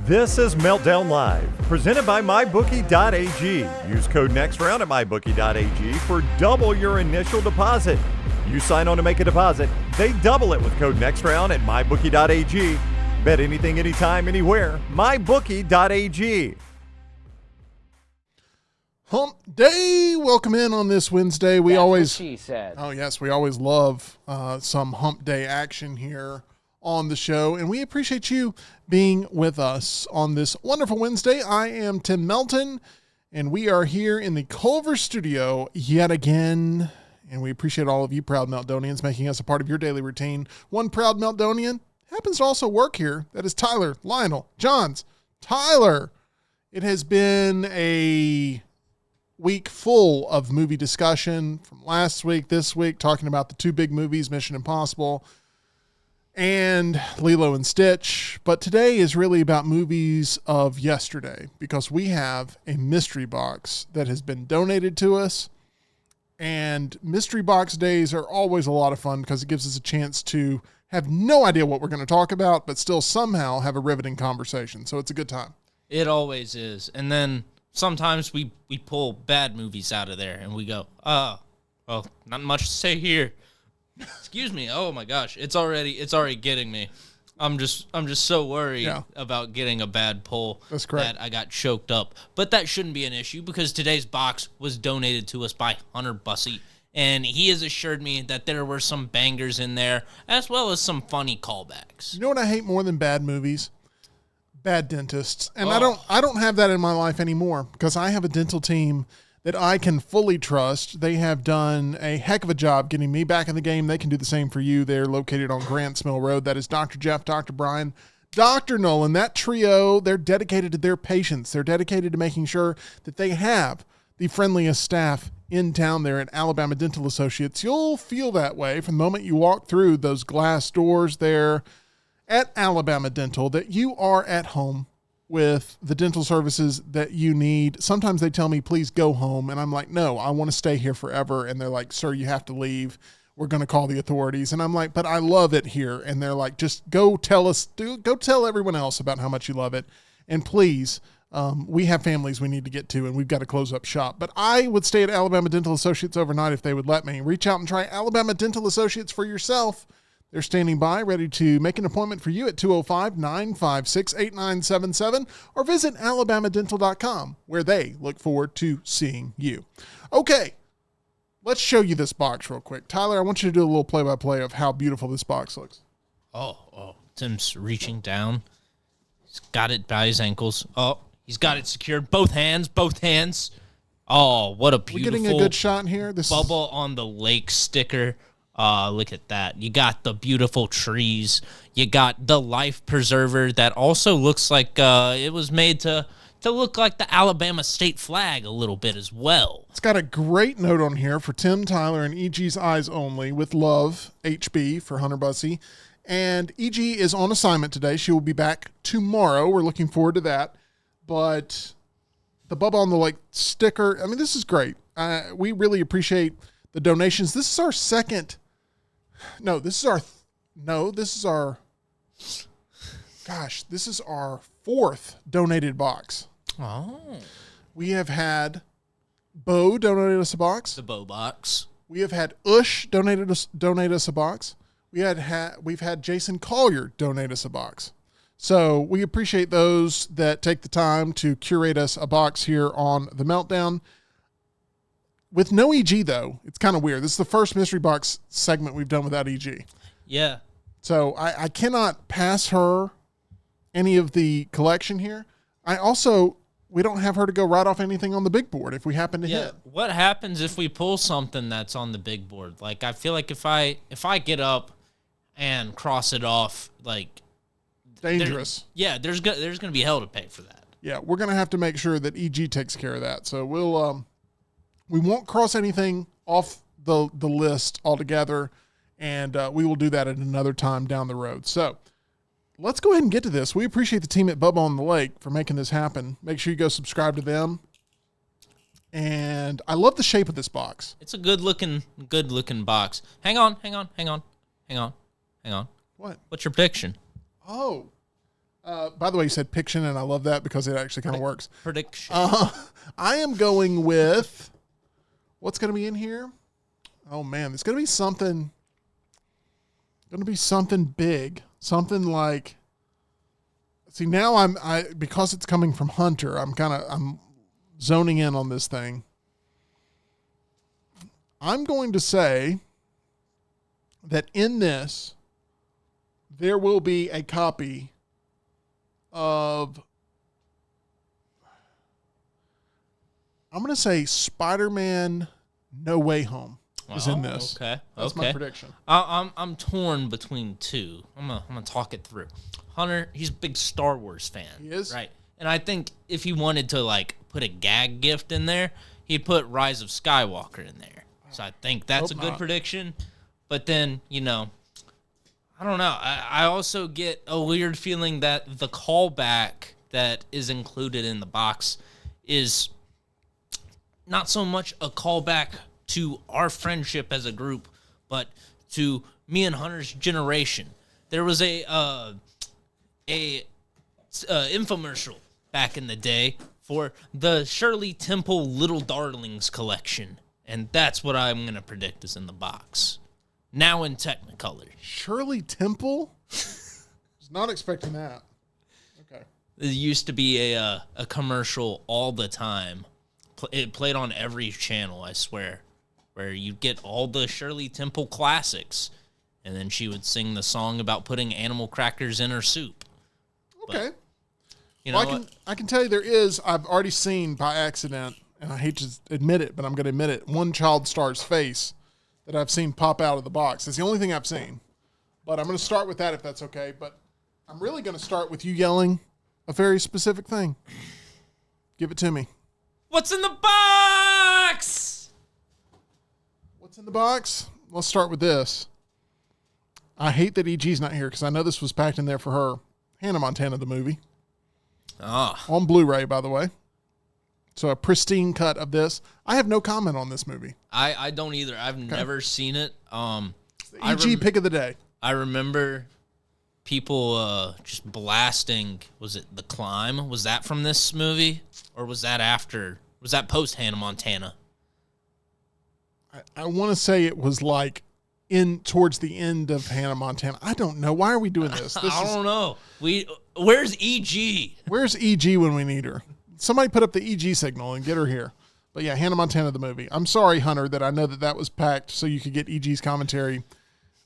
This is Meltdown Live, presented by MyBookie.ag. Use code NEXTROUND at MyBookie.ag for double your initial deposit. You sign on to make a deposit, they double it with code NEXTROUND at MyBookie.ag. Bet anything, anytime, anywhere. MyBookie.ag. Hump Day. Welcome in on this Wednesday. That's what she said. Oh yes, we always love some Hump Day action here on the show, and we appreciate you being with us on this wonderful Wednesday. I am Tim Melton, and we are here in the Culver studio yet again, and we appreciate all of you proud Meltdonians making us a part of your daily routine. One proud Meltdonian happens to also work here. That is Tyler, Lionel, Johns. Tyler, it has been a week full of movie discussion from last week, this week, talking about the two big movies, Mission Impossible and Lilo and Stitch. But today is really about movies of yesterday, because we have a mystery box that has been donated to us. And mystery box days are always a lot of fun because it gives us a chance to have no idea what we're going to talk about, but still somehow have a riveting conversation. So it's a good time. It always is. And then sometimes we pull bad movies out of there and we go, well, not much to say here. Excuse me. Oh my gosh. It's already getting me. I'm just so worried about getting a bad pull. That's correct. That I got choked up. But that shouldn't be an issue because today's box was donated to us by Hunter Bussey. And he has assured me that there were some bangers in there, as well as some funny callbacks. You know what I hate more than bad movies? Bad dentists. And I don't have that in my life anymore, because I have a dental team that I can fully trust. They have done a heck of a job getting me back in the game. They can do the same for you. They're located on Grants Mill Road. That is Dr. Jeff, Dr. Brian, Dr. Nolan. That trio, they're dedicated to their patients. They're dedicated to making sure that they have the friendliest staff in town there at Alabama Dental Associates. You'll feel that way from the moment you walk through those glass doors there at Alabama Dental, that you are at home with the dental services that you need. Sometimes they tell me, please go home. And I'm like, no, I want to stay here forever. And they're like, sir, you have to leave. We're going to call the authorities. And I'm like, but I love it here. And they're like, just go tell everyone else about how much you love it. And please, we have families we need to get to, and we've got to close up shop. But I would stay at Alabama Dental Associates overnight if they would let me. Reach out and try Alabama Dental Associates for yourself. They're standing by, ready to make an appointment for you at 205-956-8977, or visit alabamadental.com, where they look forward to seeing you. Okay, let's show you this box real quick. Tyler, I want you to do a little play-by-play of how beautiful this box looks. Oh, Tim's reaching down. He's got it by his ankles. Oh, he's got it secured. Both hands. Oh, what a beautiful... We're getting a good shot here. Bubble on the lake sticker. Look at that. You got the beautiful trees. You got the life preserver that also looks like it was made to look like the Alabama state flag a little bit as well. It's got a great note on here for Tim, Tyler, and EG's eyes only, with love, HB, for Hunter Bussey. And EG is on assignment today. She will be back tomorrow. We're looking forward to that. But the Bubba on the Lake sticker, I mean, this is great. We really appreciate the donations. This is our fourth donated box. Oh. We have had Bo donate us a box. The Bo box. We have had Ush donate us a box. We've had Jason Collier donate us a box. So we appreciate those that take the time to curate us a box here on The Meltdown. With no EG, though, it's kind of weird. This is the first mystery box segment we've done without EG. Yeah. So I cannot pass her any of the collection here. We don't have her to go right off anything on the big board if we happen to hit. What happens if we pull something that's on the big board? Like, I feel like if I get up and cross it off, like... Dangerous. There's going to be hell to pay for that. Yeah, we're going to have to make sure that EG takes care of that. So we won't cross anything off the list altogether, and we will do that at another time down the road. So let's go ahead and get to this. We appreciate the team at Bubba on the Lake for making this happen. Make sure you go subscribe to them. And I love the shape of this box. It's a good looking box. Hang on. What? What's your prediction? Oh, By the way, you said Piction, and I love that because it actually kind of works. Prediction. I am going with what's going to be in here. Oh man, it's going to be something. Going to be something big, something like. See, now because it's coming from Hunter, I'm zoning in on this thing. I'm going to say that in this, there will be a copy of, I'm going to say Spider-Man No Way Home is in this. Okay. That's my prediction. I'm torn between two. I'm gonna talk it through. Hunter, he's a big Star Wars fan. He is? Right. And I think if he wanted to like put a gag gift in there, he'd put Rise of Skywalker in there. So I think that's a good prediction. But then, I don't know. I also get a weird feeling that the callback that is included in the box is not so much a callback to our friendship as a group, but to me and Hunter's generation. There was a infomercial back in the day for the Shirley Temple Little Darlings collection, and that's what I'm going to predict is in the box. Now in Technicolor. Shirley Temple? Was not expecting that. Okay. There used to be a commercial all the time. It played on every channel, I swear, where you'd get all the Shirley Temple classics, and then she would sing the song about putting animal crackers in her soup. Okay. But, I can tell you I've already seen by accident, and I hate to admit it, but I'm going to admit it, one child star's face that I've seen pop out of the box. It's the only thing I've seen. But I'm going to start with that if that's okay. But I'm really going to start with you yelling a very specific thing. Give it to me. What's in the box? What's in the box? Let's start with this. I hate that EG's not here because I know this was packed in there for her. Hannah Montana, the movie. On Blu-ray, by the way. So a pristine cut of this. I have no comment on this movie. I don't either. I've never seen it. It's the EG pick of the day. I remember people just blasting. Was it The Climb? Was that from this movie? Or was that after? Was that post Hannah Montana? I want to say it was like towards the end of Hannah Montana. I don't know. Why are we doing this? I don't know. Where's EG? Where's EG when we need her? Somebody put up the EG signal and get her here. But yeah, Hannah Montana, the movie. I'm sorry, Hunter, that I know that was packed so you could get EG's commentary.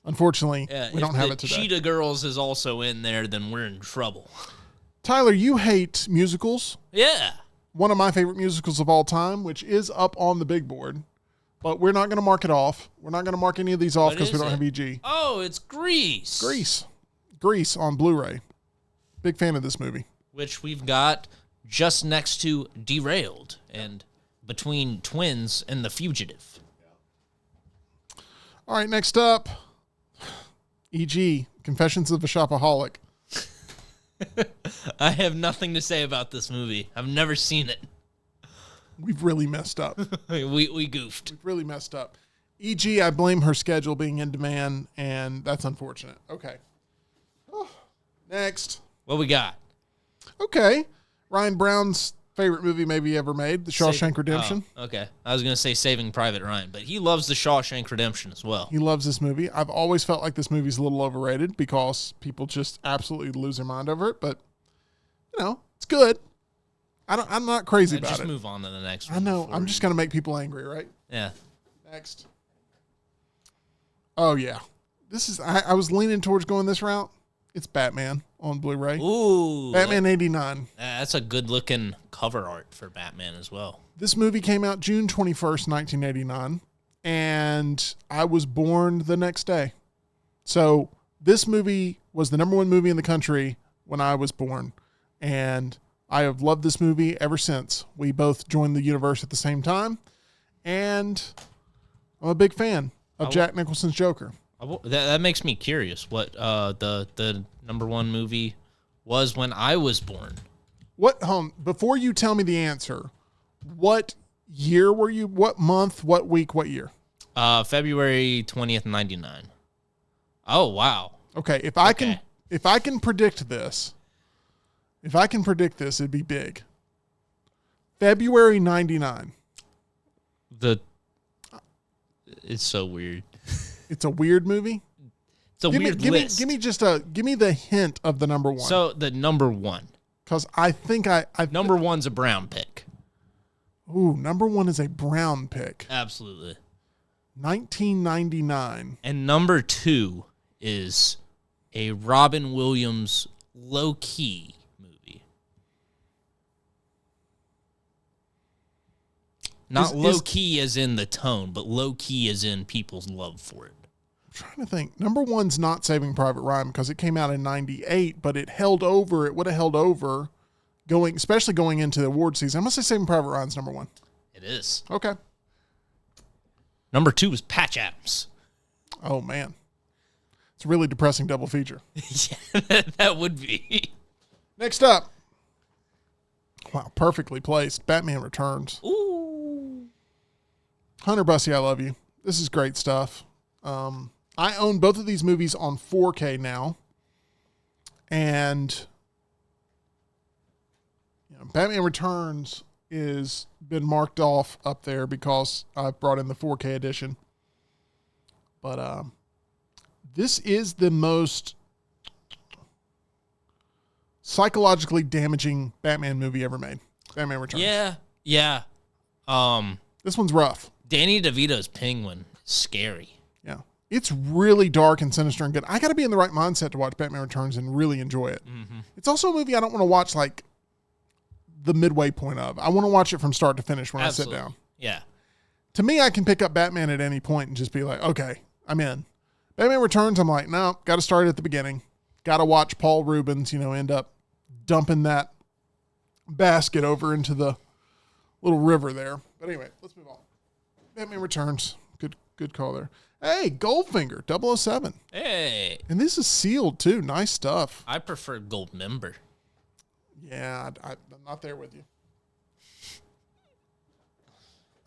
Unfortunately, we don't have it today. Cheetah Girls is also in there, then we're in trouble. Tyler, you hate musicals. Yeah. One of my favorite musicals of all time, which is up on the big board. But we're not going to mark it off. We're not going to mark any of these off because we don't have EG. Oh, it's Grease. Grease on Blu-ray. Big fan of this movie. Which we've got just next to Derailed and between Twins and The Fugitive. All right, next up, EG, Confessions of a Shopaholic. I have nothing to say about this movie. I've never seen it. We've really messed up. we goofed. We've really messed up. EG, I blame her schedule being in demand, and that's unfortunate. Okay. Next. What we got? Okay. Ryan Brown's favorite movie maybe ever made, The Shawshank Redemption. Oh, okay. I was going to say Saving Private Ryan, but he loves The Shawshank Redemption as well. He loves this movie. I've always felt like this movie's a little overrated because people just absolutely lose their mind over it, but, it's good. I'm not crazy about it. Just move on to the next one. I know. I'm just going to make people angry, right? Yeah. Next. Oh, yeah. This is, I was leaning towards going this route. It's Batman on Blu-ray. Ooh. Batman 89. That's a good-looking cover art for Batman as well. This movie came out June 21st, 1989, and I was born the next day. So this movie was the number one movie in the country when I was born, and I have loved this movie ever since. We both joined the universe at the same time, and I'm a big fan of Jack Nicholson's Joker. That makes me curious what the number one movie was when I was born. Before you tell me the answer, what year were you? What month? What week? What year? February 20th, 99. Oh, wow. Okay, if I can predict this, If I can predict this, it'd be big. February 99. It's so weird. It's a weird movie. It's a weird list. Give me the hint of the number one. So the number one. Because I think Number one's a brown pick. Ooh, number one is a brown pick. Absolutely. 1999. And number two is a Robin Williams low-key movie. Not low-key as in the tone, but low-key as in people's love for it. I'm trying to think. Number one's not Saving Private Ryan because it came out in 98, but it held over. It would have held over especially going into the award season. I'm going to say Saving Private Ryan's number one. It is. Okay. Number two is Patch Adams. Oh, man. It's a really depressing double feature. Yeah, that would be. Next up. Wow, perfectly placed. Batman Returns. Ooh. Hunter Bussey, I love you. This is great stuff. I own both of these movies on 4K now. And Batman Returns is been marked off up there because I've brought in the 4K edition. But this is the most psychologically damaging Batman movie ever made. Batman Returns. Yeah. This one's rough. Danny DeVito's Penguin is scary. Yeah. It's really dark and sinister and good. I got to be in the right mindset to watch Batman Returns and really enjoy it. Mm-hmm. It's also a movie I don't want to watch like the midway point of. I want to watch it from start to finish when Absolutely. I sit down. Yeah. To me, I can pick up Batman at any point and just be like, okay, I'm in. Batman Returns, I'm like, no, got to start at the beginning. Got to watch Paul Rubens, end up dumping that basket over into the little river there. But anyway, let's move on. Batman Returns. Good call there. Hey, Goldfinger, 007. Hey. And this is sealed too. Nice stuff. I prefer Gold Member. Yeah, I'm not there with you.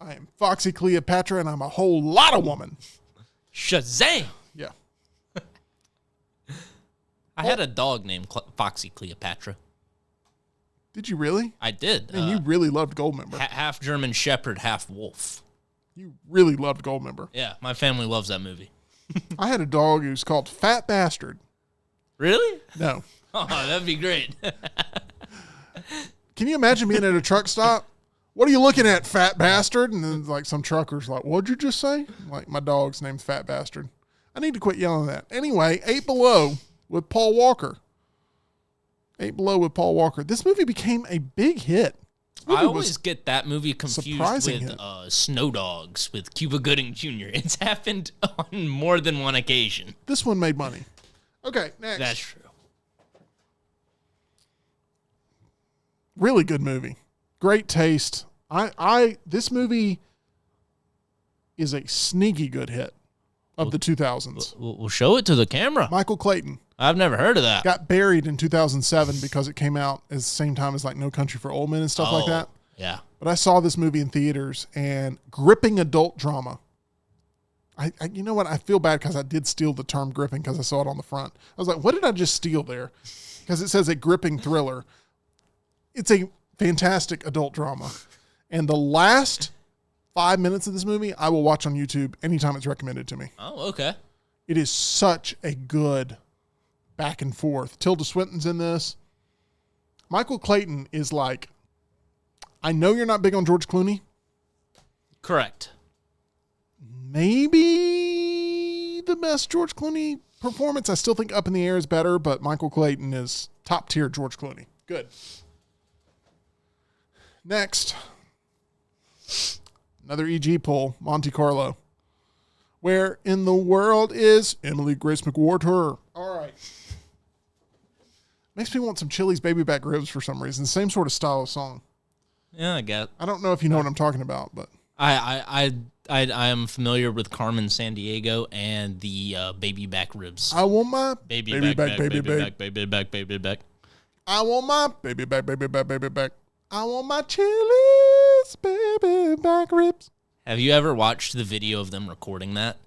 I am Foxy Cleopatra, and I'm a whole lot of woman. Shazam! Yeah. I had a dog named Foxy Cleopatra. Did you really? I did. And you really loved Goldmember. Half German Shepherd, half wolf. You really loved Goldmember. Yeah, my family loves that movie. I had a dog who's called Fat Bastard. Really? No. Oh, that'd be great. Can you imagine being at a truck stop? What are you looking at, fat bastard? And then like some trucker's like, what'd you just say? Like, my dog's name's Fat Bastard. I need to quit yelling that. Anyway, 8 Below with Paul Walker. 8 Below with Paul Walker. This movie became a big hit. I always get that movie confused surprising with Snow Dogs with Cuba Gooding Jr. It's happened on more than one occasion. This one made money. Okay, next. That's true. Really good movie. Great taste. This movie is a sneaky good hit of the 2000s. We'll show it to the camera. Michael Clayton I've never heard of that. got buried in 2007 because it came out at the same time as like No Country for Old Men and stuff like that. Yeah. But I saw this movie in theaters and gripping adult drama. I you know what? I feel bad because I did steal the term gripping because I saw it on the front. I was like, what did I just steal there? Because it says a gripping thriller. It's a fantastic adult drama. And the last 5 minutes of this movie, I will watch on YouTube anytime it's recommended to me. Oh, okay. It is such a good back and forth. Tilda Swinton's in this. Michael Clayton is like, I know you're not big on George Clooney. Correct. Maybe the best George Clooney performance. I still think Up in the Air is better, but Michael Clayton is top tier George Clooney. Good. Next, another EG poll, Monte Carlo. Where in the world is Emily Grace McWhorter? All right. Makes me want some Chili's baby back ribs for some reason. Same sort of style of song. Yeah, I get. I don't know if you know what I'm talking about, but I am familiar with Carmen Sandiego and the baby back ribs. I want my baby back. I want my baby back. I want my Chili's baby back ribs. Have you ever watched the video of them recording that?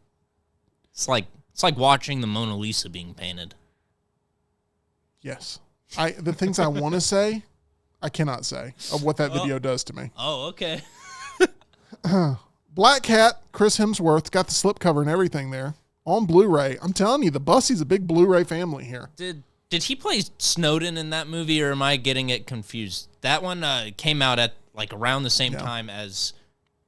It's like watching the Mona Lisa being painted. Yes. The things I want to say, I cannot say of what that video does to me. Oh, okay. Black Cat, Chris Hemsworth, got the slipcover and everything there on Blu-ray. I'm telling you, the Bussey's a big Blu-ray family here. Did he play Snowden in that movie, or am I getting it confused? That one came out at like around the same time as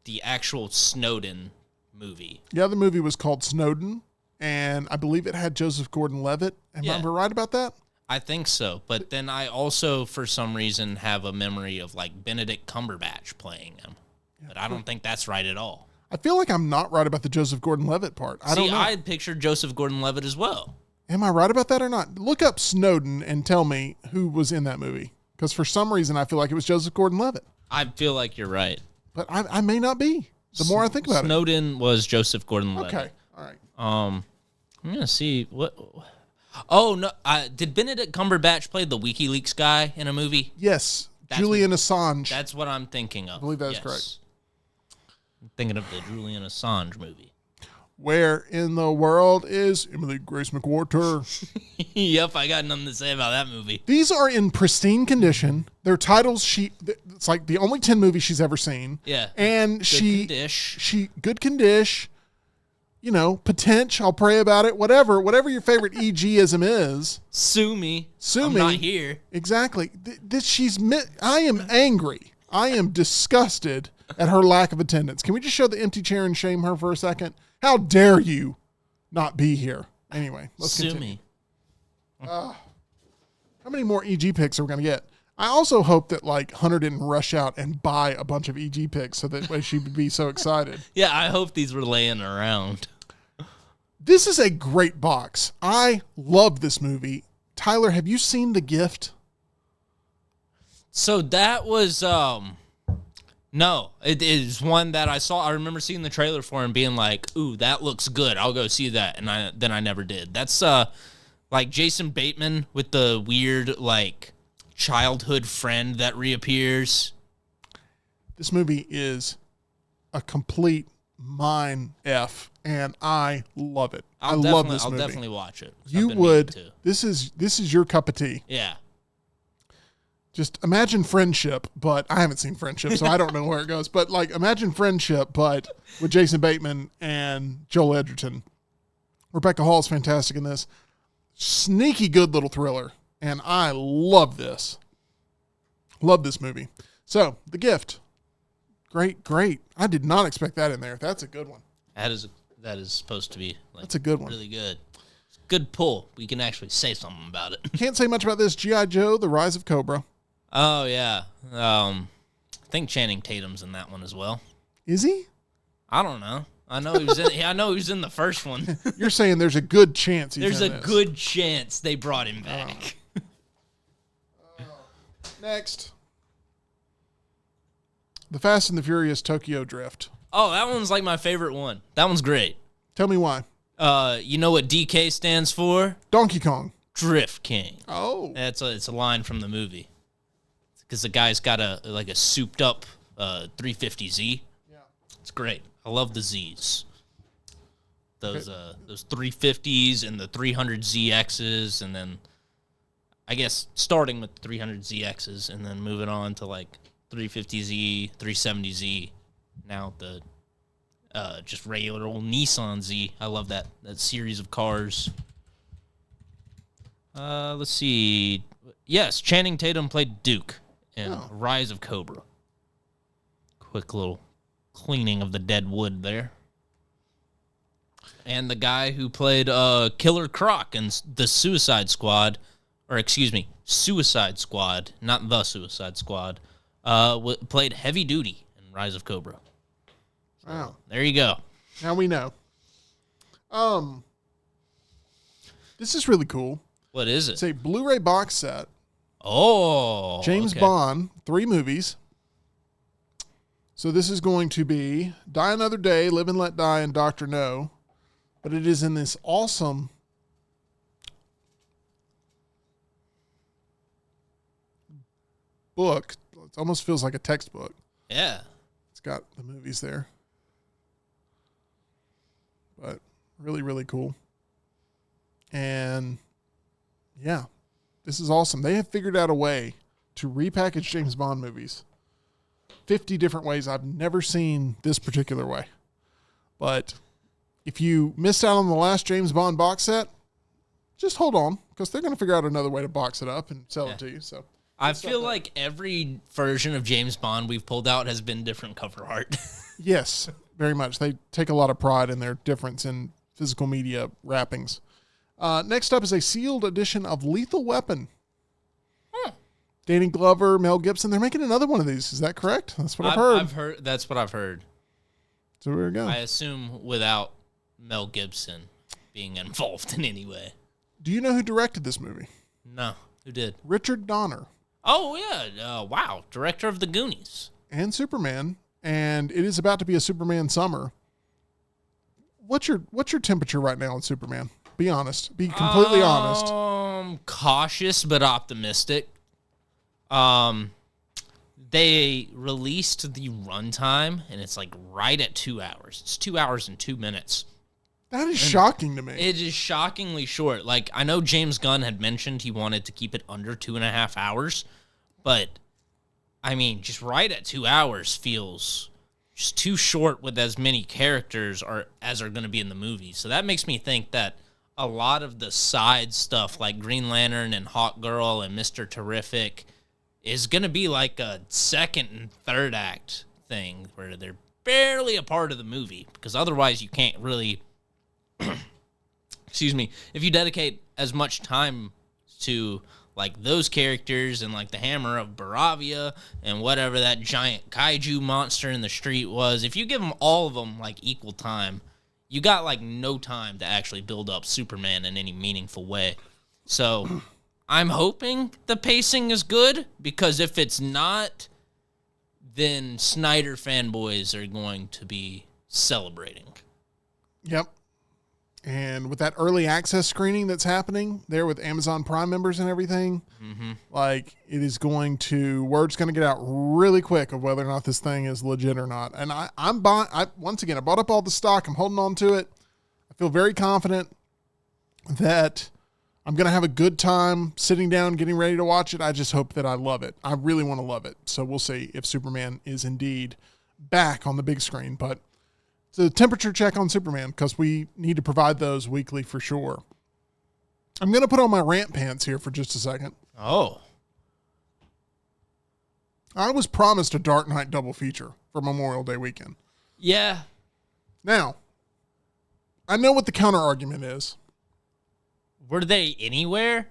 the actual Snowden movie. The other movie was called Snowden, and I believe it had Joseph Gordon-Levitt. Am I right about that? I think so, but then I also, for some reason, have a memory of like Benedict Cumberbatch playing him. But I don't think that's right at all. I feel like I'm not right about the Joseph Gordon-Levitt part. I don't know. I had pictured Joseph Gordon-Levitt as well. Am I right about that or not? Look up Snowden and tell me who was in that movie. Because for some reason, I feel like it was Joseph Gordon-Levitt. I feel like you're right. But I may not be. The more I think about Snowden was Joseph Gordon-Levitt. Okay, all right. I'm gonna see what. Oh no! Did Benedict Cumberbatch play the WikiLeaks guy in a movie? Yes, Julian Assange. That's what I'm thinking of. I believe that's correct. I'm thinking of the Julian Assange movie. Where in the world is Emily Grace McWhorter? Yep, I got nothing to say about that movie. These are in pristine condition. Their titles, it's like the only 10 movies she's ever seen. Yeah. And good condish, potential, I'll pray about it, whatever your favorite EG-ism is. Sue me. I'm me. not here. Exactly. I am angry. I am disgusted at her lack of attendance. Can we just show the empty chair and shame her for a second? How dare you not be here? Anyway, let's Sue continue. me. How many more EG picks are we going to get? I also hope that Hunter didn't rush out and buy a bunch of EG picks so that way she would be so excited. Yeah, I hope these were laying around. This is a great box. I love this movie. Tyler, have you seen The Gift? So that was no, it is one that I saw. I remember seeing the trailer for and being like, "Ooh, that looks good. I'll go see that." And I never did. That's like Jason Bateman with the weird childhood friend that reappears. This movie is a complete mind F, and I love it. I love this movie. I'll definitely watch it. You would. This is your cup of tea. Yeah. Just imagine Friendship, but I haven't seen Friendship, so I don't know where it goes. But imagine Friendship, but with Jason Bateman and Joel Edgerton. Rebecca Hall is fantastic in this. Sneaky good little thriller, and I love this. Love this movie. So, The Gift. Great. I did not expect that in there. That's a good one. That is supposed to be that's a good one. Really good. Good pull. We can actually say something about it. Can't say much about this. G.I. Joe, The Rise of Cobra. Oh, yeah. I think Channing Tatum's in that one as well. Is he? I don't know. I know he was in the first one. You're saying there's a good chance he's There's in a this. good chance they brought him back. Next. The Fast and the Furious Tokyo Drift. Oh, that one's my favorite one. That one's great. Tell me why. You know what DK stands for? Donkey Kong. Drift King. Oh. It's a line from the movie. Because the guy's got a souped up 350Z. Yeah. It's great. I love the Zs. Those 350s and the 300ZXs, and then I guess starting with 300ZXs and then moving on to 350Z, 370Z. Now the just regular old Nissan Z. I love that series of cars. Let's see. Yes, Channing Tatum played Duke in Rise of Cobra. Quick little cleaning of the dead wood there. And the guy who played Killer Croc in the Suicide Squad, Suicide Squad, not the Suicide Squad, played Heavy Duty in Rise of Cobra. So, wow. There you go. Now we know. This is really cool. What is it? It's a Blu-ray box set. Oh. James Bond, 3 movies. So this is going to be Die Another Day, Live and Let Die, and Dr. No. But it is in this awesome book. It almost feels like a textbook. Yeah. It's got the movies there. But really, really cool. And yeah, This is awesome. They have figured out a way to repackage James Bond movies 50 different ways. I've never seen this particular way. But if you missed out on the last James Bond box set, just hold on, because they're going to figure out another way to box it up and sell it to you. So I feel like every version of James Bond we've pulled out has been different cover art. Yes, very much. They take a lot of pride in their difference in physical media wrappings. Next up is a sealed edition of Lethal Weapon. Danny Glover, Mel Gibson. They're making another one of these. Is that correct? That's what I've heard. That's what I've heard. So there we go. I assume without Mel Gibson being involved in any way. Do you know who directed this movie? No. Who did? Richard Donner. Oh, yeah. Wow. Director of The Goonies. And Superman. And it is about to be a Superman summer. What's your temperature right now on Superman? Be honest. Be completely honest. Cautious but optimistic. They released the runtime, and it's like right at 2 hours. It's 2 hours and 2 minutes. That is shocking to me. It is shockingly short. Like, I know James Gunn had mentioned he wanted to keep it under 2.5 hours, but, I mean, just right at 2 hours feels just too short with as many characters as are going to be in the movie. So that makes me think that a lot of the side stuff, like Green Lantern and Hawk Girl and Mr. Terrific, is going to be like a second and third act thing where they're barely a part of the movie, because otherwise you can't really... excuse me, if you dedicate as much time to like those characters and like the Hammer of Baravia and whatever that giant kaiju monster in the street was, if you give them all of them like equal time, you got like no time to actually build up Superman in any meaningful way. So I'm hoping the pacing is good, because if it's not, then Snyder fanboys are going to be celebrating. Yep. And with that early access screening that's happening there with Amazon Prime members and everything, like it is going to, word's going to get out really quick of whether or not this thing is legit or not. And I'm buying, once again, I bought up all the stock. I'm holding on to it. I feel very confident that I'm going to have a good time sitting down, getting ready to watch it. I just hope that I love it. I really want to love it. So we'll see if Superman is indeed back on the big screen. But it's a temperature check on Superman, because we need to provide those weekly for sure. I'm going to put on my rant pants here for just a second. Oh. I was promised a Dark Knight double feature for Memorial Day weekend. Yeah. Now, I know what the counter argument is. Were they anywhere?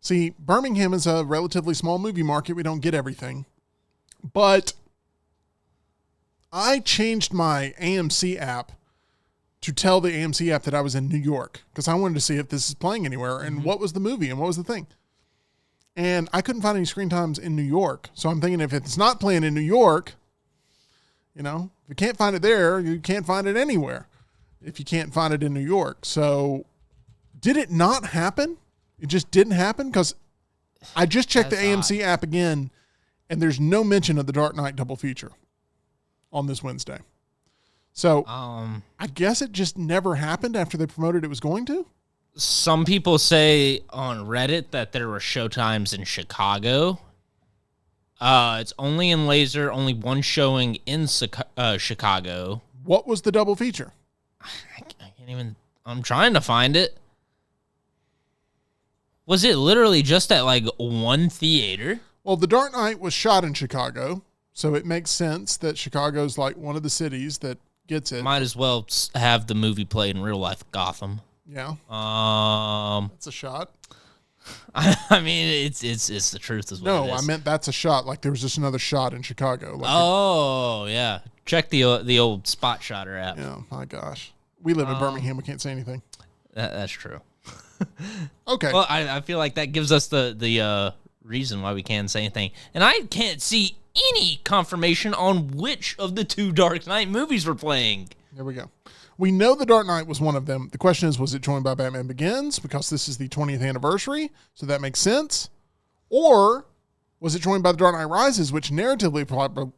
See, Birmingham is a relatively small movie market. We don't get everything. But I changed my AMC app to tell the AMC app that I was in New York, because I wanted to see if this is playing anywhere and what was the movie and what was the thing. And I couldn't find any screen times in New York. So I'm thinking, if it's not playing in New York, you know, if you can't find it there, you can't find it anywhere if you can't find it in New York. So did it not happen? It just didn't happen? Because I just checked the AMC app again, and there's no mention of the Dark Knight double feature on this Wednesday. So I guess it just never happened after they promoted it was going to. Some people say on Reddit that there were showtimes in Chicago. It's only in laser, only one showing in Chicago. What was the double feature? I can't even, I'm trying to find it. Was it literally just at like one theater? Well, The Dark Knight was shot in Chicago, so it makes sense that Chicago's like one of the cities that gets it. Might as well have the movie played in real life Gotham. Yeah. That's a shot. I mean, it's the truth as well. No, I meant that's a shot. Like there was just another shot in Chicago. Like yeah. Check the old Spot Shotter app. Yeah, my gosh. We live in Birmingham. We can't say anything. That's true. Okay. Well, I feel like that gives us the reason why we can't say anything. And I can't see any confirmation on which of the two Dark Knight movies we're playing. There we go. We know The Dark Knight was one of them. The question is, was it joined by Batman Begins? Because this is the 20th anniversary, so that makes sense. Or was it joined by The Dark Knight Rises, which narratively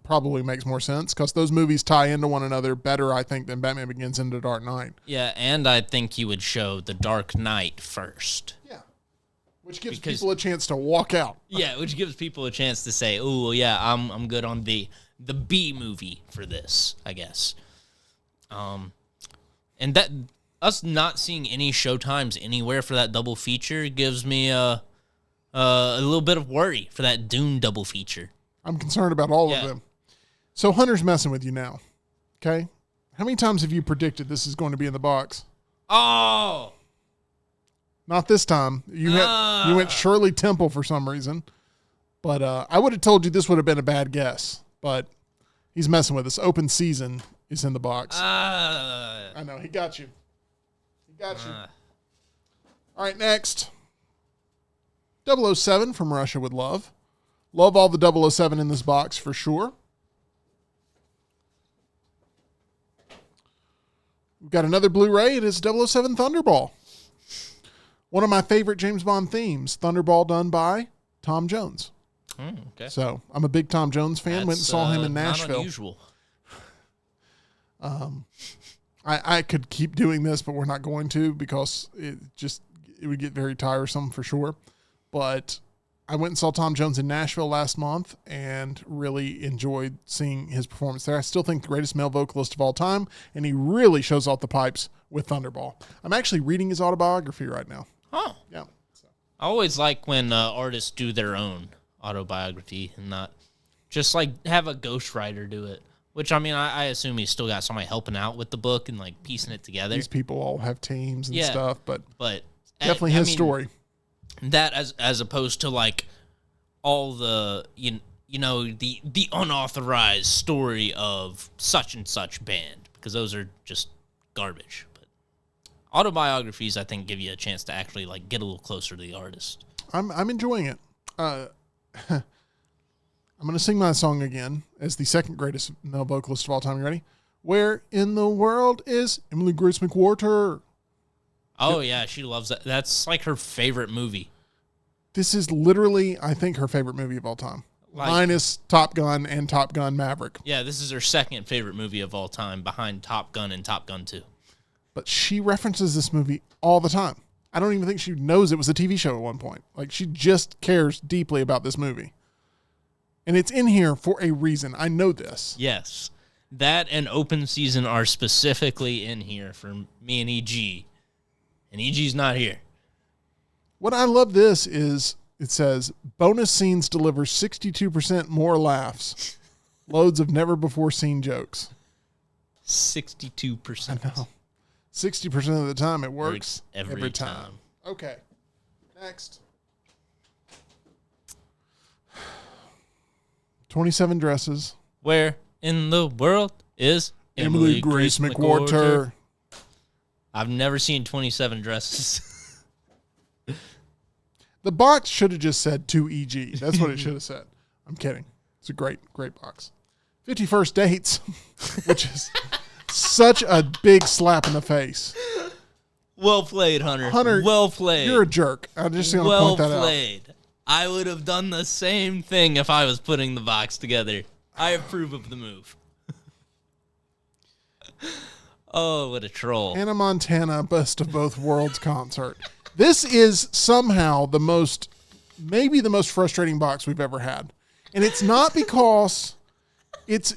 probably makes more sense, because those movies tie into one another better, I think, than Batman Begins and The Dark Knight. Yeah, and I think you would show The Dark Knight first. Yeah. Which gives people a chance to walk out. Yeah, which gives people a chance to say, "Oh, yeah, I'm good on the B movie for this," I guess. And that us not seeing any showtimes anywhere for that double feature gives me a little bit of worry for that Dune double feature. I'm concerned about all of them. So Hunter's messing with you now. Okay? How many times have you predicted this is going to be in the box? Oh! Not this time. You went Shirley Temple for some reason. But I would have told you this would have been a bad guess. But he's messing with us. Open Season is in the box. I know. He got you. All right, next. 007 from Russia with Love. Love all the 007 in this box for sure. We've got another Blu-ray. It is 007 Thunderball. One of my favorite James Bond themes, Thunderball, done by Tom Jones. Okay. So I'm a big Tom Jones fan. Went and saw him in Nashville. Not unusual. I could keep doing this, but we're not going to because it would get very tiresome for sure. But I went and saw Tom Jones in Nashville last month and really enjoyed seeing his performance there. I still think the greatest male vocalist of all time, and he really shows off the pipes with Thunderball. I'm actually reading his autobiography right now. Oh. Yeah. I always like when artists do their own autobiography and not just like have a ghostwriter do it. Which, I mean, I assume he's still got somebody helping out with the book and like piecing it together. These people all have teams and stuff, but definitely his story. That as opposed to like all the you know the unauthorized story of such and such band, because those are just garbage. But autobiographies, I think, give you a chance to actually like get a little closer to the artist. I'm enjoying it. I'm going to sing my song again as the second greatest male vocalist of all time. You ready? Where in the world is Emily Grace McWhorter? Oh, yeah, she loves that. That's like her favorite movie. This is literally, I think, her favorite movie of all time. Minus Top Gun and Top Gun Maverick. Yeah, this is her second favorite movie of all time behind Top Gun and Top Gun 2. But she references this movie all the time. I don't even think she knows it was a TV show at one point. Like, she just cares deeply about this movie. And it's in here for a reason. I know this. Yes. That and Open Season are specifically in here for me and EG. And EG's not here. What I love this is it says, bonus scenes deliver 62% more laughs. Loads of never-before-seen jokes. 62%. I know. 60% of the time it works. Every time. Okay. Next. 27 Dresses. Where in the world is Emily Grace McWhorter? I've never seen 27 Dresses. The box should have just said 2EG. That's what it should have said. I'm kidding. It's a great box. 51st Dates, which is such a big slap in the face. Well played, Hunter. Hunter, well played. You're a jerk. I'm just going to point that out. Well played. I would have done the same thing if I was putting the box together. I approve of the move. Oh, what a troll. Hannah Montana, Best of Both Worlds concert. This is somehow maybe the most frustrating box we've ever had. And it's not because it's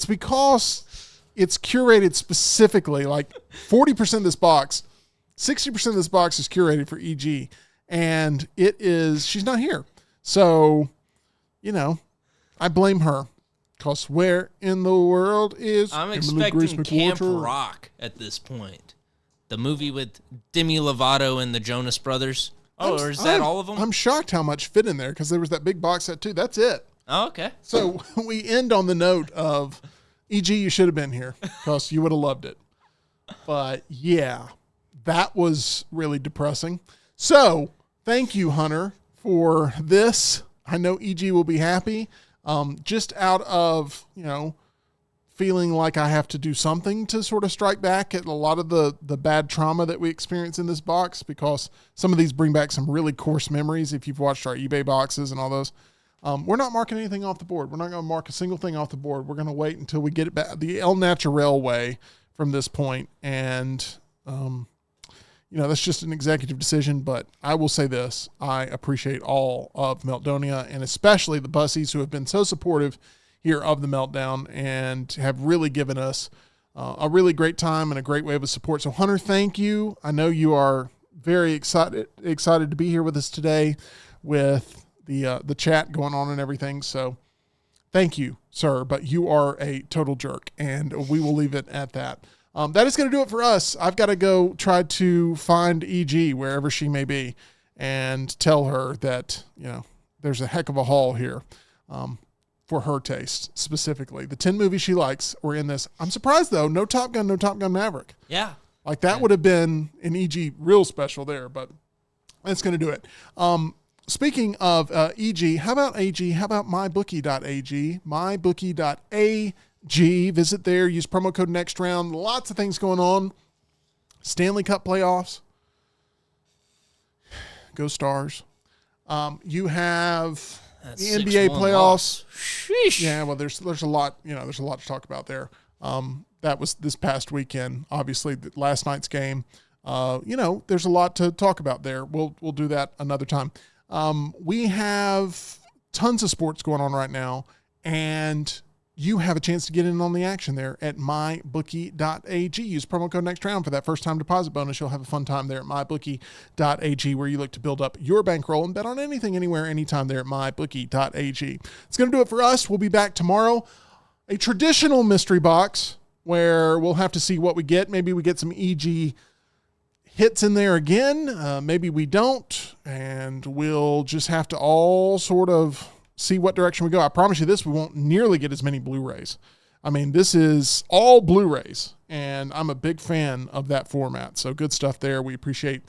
because it's curated specifically, like 40% of this box, 60% of this box is curated for EG. And she's not here. So, I blame her. Because where in the world is I'm Emily Grace expecting Camp McWhorter? Rock at this point. The movie with Demi Lovato and the Jonas Brothers. Oh, or is that all of them? I'm shocked how much fit in there because there was that big box set too. That's it. Oh, okay. So we end on the note of, E.G., you should have been here because you would have loved it. But yeah, that was really depressing. So thank you, Hunter, for this. I know E.G. will be happy. Just out of, feeling like I have to do something to sort of strike back at a lot of the bad trauma that we experience in this box, because some of these bring back some really coarse memories if you've watched our eBay boxes and all those. We're not marking anything off the board. We're not going to mark a single thing off the board. We're going to wait until we get it back the El Naturel way from this point. And that's just an executive decision, but I will say this. I appreciate all of Meltdonia and especially the Busseys who have been so supportive here of the Meltdown and have really given us a really great time and a great wave of support. So Hunter, thank you. I know you are very excited to be here with us today with the chat going on and everything. So thank you, sir, but you are a total jerk and we will leave it at that. That is going to do it for us. I've got to go try to find EG wherever she may be and tell her that, there's a heck of a haul here for her taste specifically. The 10 movies she likes were in this. I'm surprised, though. No Top Gun, no Top Gun Maverick. Yeah. Like that would have been an EG real special there, but that's going to do it. Speaking of EG, how about AG? How about MyBookie.ag? MyBookie.ag. Visit there. Use promo code next round. Lots of things going on. Stanley Cup playoffs. Go Stars. You have the NBA playoffs. Sheesh. Yeah, well, there's a lot. There's a lot to talk about there. That was this past weekend. Obviously, last night's game. There's a lot to talk about there. We'll do that another time. We have tons of sports going on right now, and you have a chance to get in on the action there at mybookie.ag. Use promo code next round for that first time deposit bonus. You'll have a fun time there at mybookie.ag, where you look to build up your bankroll and bet on anything, anywhere, anytime there at mybookie.ag. It's going to do it for us. We'll be back tomorrow. A traditional mystery box where we'll have to see what we get. Maybe we get some EG hits in there again. Maybe we don't. And we'll just have to all sort of see what direction we go. I promise you this, we won't nearly get as many Blu-rays. I mean, this is all Blu-rays, and I'm a big fan of that format. So good stuff there. We appreciate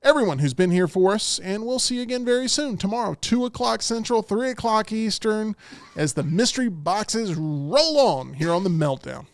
everyone who's been here for us, and we'll see you again very soon. Tomorrow, 2 o'clock Central, 3 o'clock Eastern, as the mystery boxes roll on here on the Meltdown.